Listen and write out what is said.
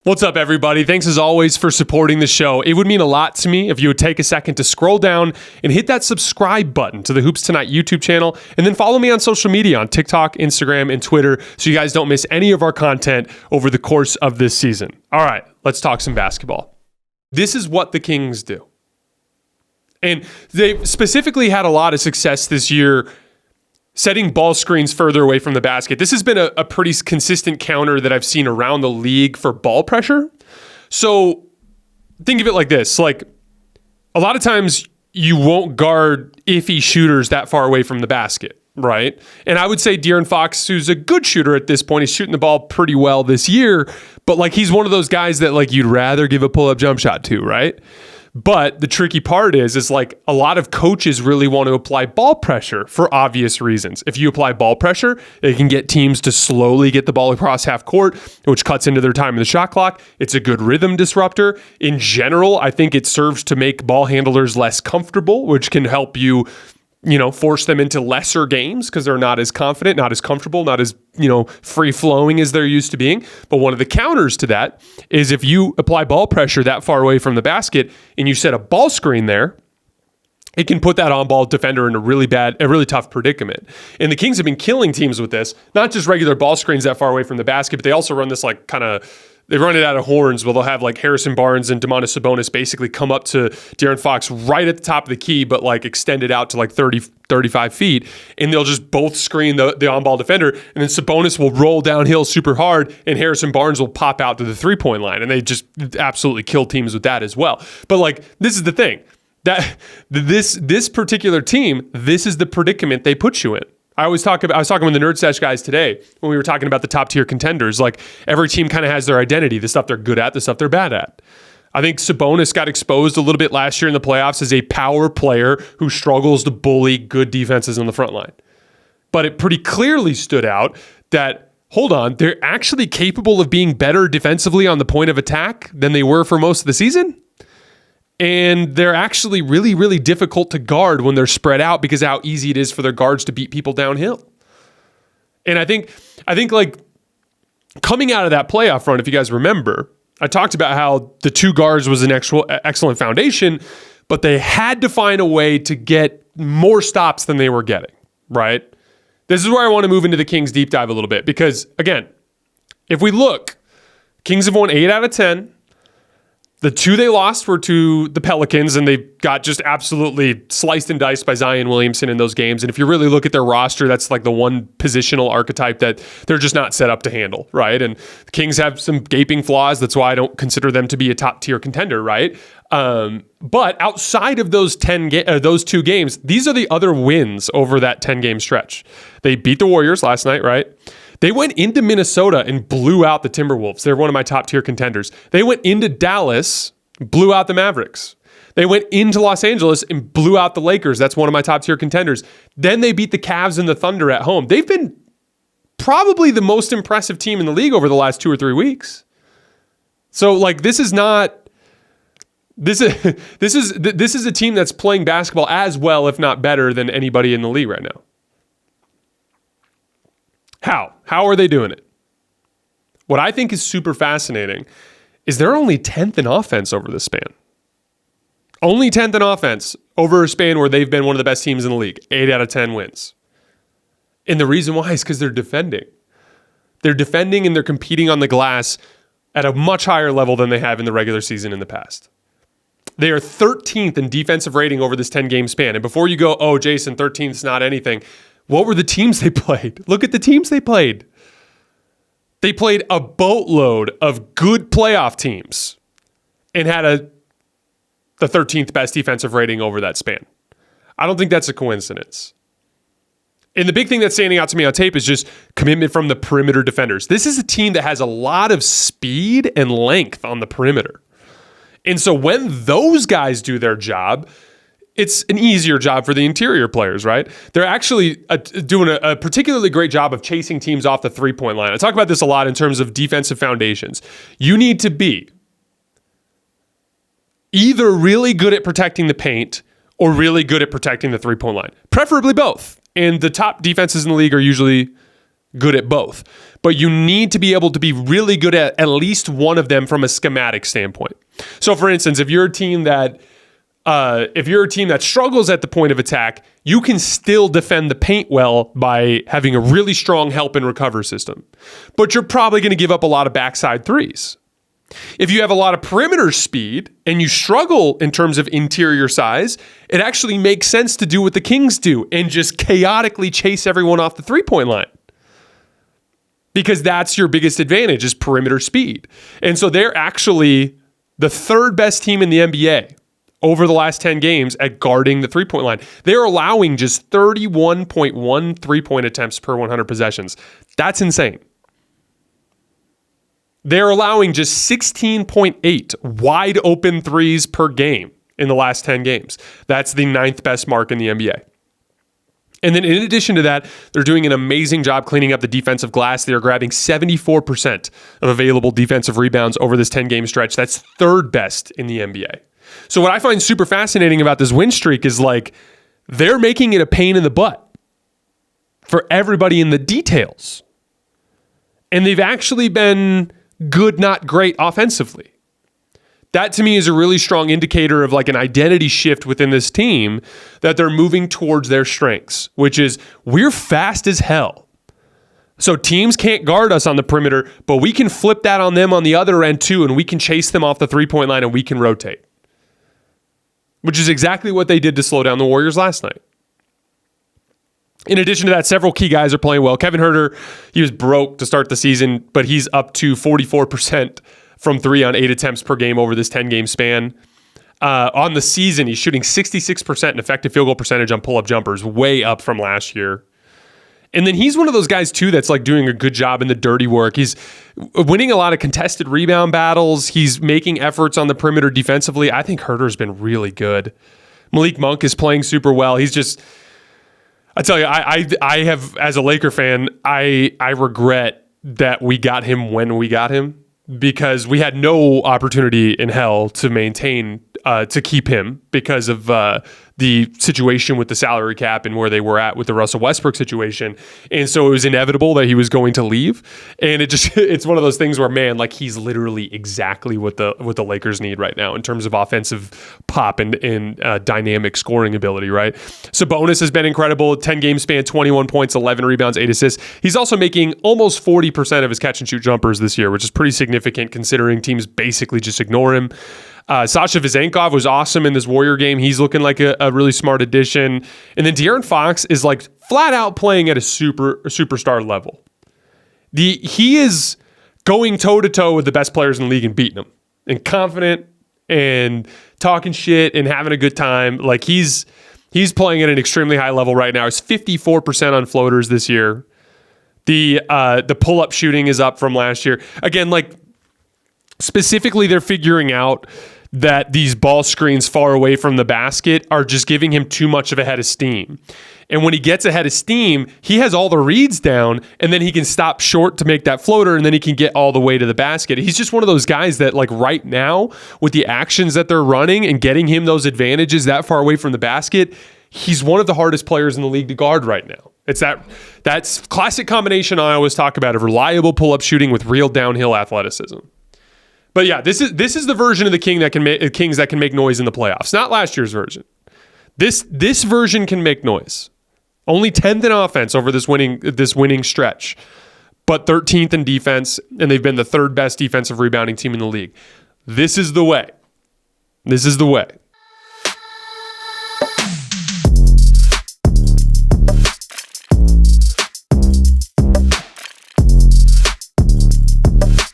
What's up, everybody? Thanks as always for supporting the show. It would mean a lot to me if you would take a second to scroll down and hit that subscribe button to the Hoops Tonight YouTube channel, and then follow me on social media on TikTok, Instagram, and Twitter so you guys don't miss any of our content over the course of this season. All right, let's talk some basketball. This is what the Kings do. And they specifically had a lot of success this year setting ball screens further away from the basket. This has been a pretty consistent counter that I've seen around the league for ball pressure. So think of it like this. Like, a lot of times you won't guard iffy shooters that far away from the basket, right? And I would say De'Aaron Fox, who's a good shooter at this point, he's shooting the ball pretty well this year, but like he's one of those guys that like you'd rather give a pull-up jump shot to, right? But the tricky part is like a lot of coaches really want to apply ball pressure for obvious reasons. If you apply ball pressure, it can get teams to slowly get the ball across half court, which cuts into their time in the shot clock. It's a good rhythm disruptor. In general, I think it serves to make ball handlers less comfortable, which can help you force them into lesser games because they're not as confident, not as comfortable, not as, free-flowing as they're used to being. But one of the counters to that is if you apply ball pressure that far away from the basket and you set a ball screen there, it can put that on-ball defender in a really tough predicament. And the Kings have been killing teams with this, not just regular ball screens that far away from the basket, but they also run this they run it out of horns where they'll have like Harrison Barnes and Domantas Sabonis basically come up to De'Aaron Fox right at the top of the key, but like extend it out to like 30, 35 feet. And they'll just both screen the on-ball defender. And then Sabonis will roll downhill super hard and Harrison Barnes will pop out to the three-point line. And they just absolutely kill teams with that as well. But like, this is the thing. That this particular team, this is the predicament they put you in. I was talking with the Nerd Sesh guys today when we were talking about the top tier contenders. Like, every team kind of has their identity, the stuff they're good at, the stuff they're bad at. I think Sabonis got exposed a little bit last year in the playoffs as a power player who struggles to bully good defenses on the front line. But it pretty clearly stood out that, hold on, they're actually capable of being better defensively on the point of attack than they were for most of the season. And they're actually really, really difficult to guard when they're spread out because of how easy it is for their guards to beat people downhill. And I think like coming out of that playoff run, if you guys remember, I talked about how the two guards was an excellent foundation, but they had to find a way to get more stops than they were getting, right? This is where I want to move into the Kings deep dive a little bit because, again, if we look, Kings have won 8 out of 10. The 2 they lost were to the Pelicans, and they got just absolutely sliced and diced by Zion Williamson in those games. And if you really look at their roster, that's like the one positional archetype that they're just not set up to handle, right? And the Kings have some gaping flaws. That's why I don't consider them to be a top-tier contender, right? But outside of those 2 games, these are the other wins over that 10-game stretch. They beat the Warriors last night, right? They went into Minnesota and blew out the Timberwolves. They're one of my top-tier contenders. They went into Dallas, blew out the Mavericks. They went into Los Angeles and blew out the Lakers. That's one of my top-tier contenders. Then they beat the Cavs and the Thunder at home. They've been probably the most impressive team in the league over the last 2 or 3 weeks. So, like, this is a team that's playing basketball as well, if not better, than anybody in the league right now. How are they doing it? What I think is super fascinating is they're only 10th in offense over this span. Only 10th in offense over a span where they've been one of the best teams in the league. 8 out of 10 wins. And the reason why is because they're defending. They're defending and they're competing on the glass at a much higher level than they have in the regular season in the past. They are 13th in defensive rating over this 10-game span. And before you go, oh, Jason, 13th is not anything. What were the teams they played? Look at the teams they played. They played a boatload of good playoff teams and had the 13th best defensive rating over that span. I don't think that's a coincidence. And the big thing that's standing out to me on tape is just commitment from the perimeter defenders. This is a team that has a lot of speed and length on the perimeter. And so when those guys do their job, it's an easier job for the interior players, right? They're actually doing a particularly great job of chasing teams off the three-point line. I talk about this a lot in terms of defensive foundations. You need to be either really good at protecting the paint or really good at protecting the three-point line. Preferably both. And the top defenses in the league are usually good at both. But you need to be able to be really good at least one of them from a schematic standpoint. So for instance, if you're a team that struggles at the point of attack, you can still defend the paint well by having a really strong help and recover system. But you're probably going to give up a lot of backside threes. If you have a lot of perimeter speed and you struggle in terms of interior size, it actually makes sense to do what the Kings do and just chaotically chase everyone off the three-point line. Because that's your biggest advantage is perimeter speed. And so they're actually the third best team in the NBA over the last 10 games at guarding the three-point line. They're allowing just 31.1 three-point attempts per 100 possessions. That's insane. They're allowing just 16.8 wide open threes per game in the last 10 games. That's the 9th best mark in the NBA. And then in addition to that, they're doing an amazing job cleaning up the defensive glass. They're grabbing 74% of available defensive rebounds over this 10-game stretch. That's third best in the NBA. So what I find super fascinating about this win streak is like they're making it a pain in the butt for everybody in the details. And they've actually been good, not great offensively. That to me is a really strong indicator of like an identity shift within this team that they're moving towards their strengths, which is we're fast as hell. So teams can't guard us on the perimeter, but we can flip that on them on the other end too, and we can chase them off the three-point line and we can rotate. Which is exactly what they did to slow down the Warriors last night. In addition to that, several key guys are playing well. Kevin Huerter, he was broke to start the season, but he's up to 44% from 3 on 8 attempts per game over this 10-game span. On the season, he's shooting 66% in effective field goal percentage on pull-up jumpers, way up from last year. And then he's one of those guys, too, that's like doing a good job in the dirty work. He's winning a lot of contested rebound battles. He's making efforts on the perimeter defensively. I think Huerter's been really good. Malik Monk is playing super well. He's just... I tell you, I have, as a Laker fan, I regret that we got him when we got him because we had no opportunity in hell to maintain, to keep him because of the situation with the salary cap and where they were at with the Russell Westbrook situation. And so it was inevitable that he was going to leave. And it's one of those things where, man, like he's literally exactly what the Lakers need right now in terms of offensive pop and dynamic scoring ability, right? Sabonis has been incredible. 10-game span, 21 points, 11 rebounds, 8 assists. He's also making almost 40% of his catch and shoot jumpers this year, which is pretty significant considering teams basically just ignore him. Sasha Vezenkov was awesome in this Warrior game. He's looking like a really smart addition. And then De'Aaron Fox is like flat out playing at a superstar level. He is going toe-to-toe with the best players in the league and beating them. And confident and talking shit and having a good time. Like he's playing at an extremely high level right now. He's 54% on floaters this year. The pull-up shooting is up from last year. Again, like specifically they're figuring out that these ball screens far away from the basket are just giving him too much of a head of steam. And when he gets a head of steam, he has all the reads down, and then he can stop short to make that floater, and then he can get all the way to the basket. He's just one of those guys that, like right now, with the actions that they're running and getting him those advantages that far away from the basket, he's one of the hardest players in the league to guard right now. It's that's classic combination I always talk about of reliable pull-up shooting with real downhill athleticism. But yeah, this is the version of the Kings that can make noise in the playoffs. Not last year's version. This version can make noise. Only 10th in offense over this winning stretch, but 13th in defense, and they've been the third best defensive rebounding team in the league. This is the way. This is the way.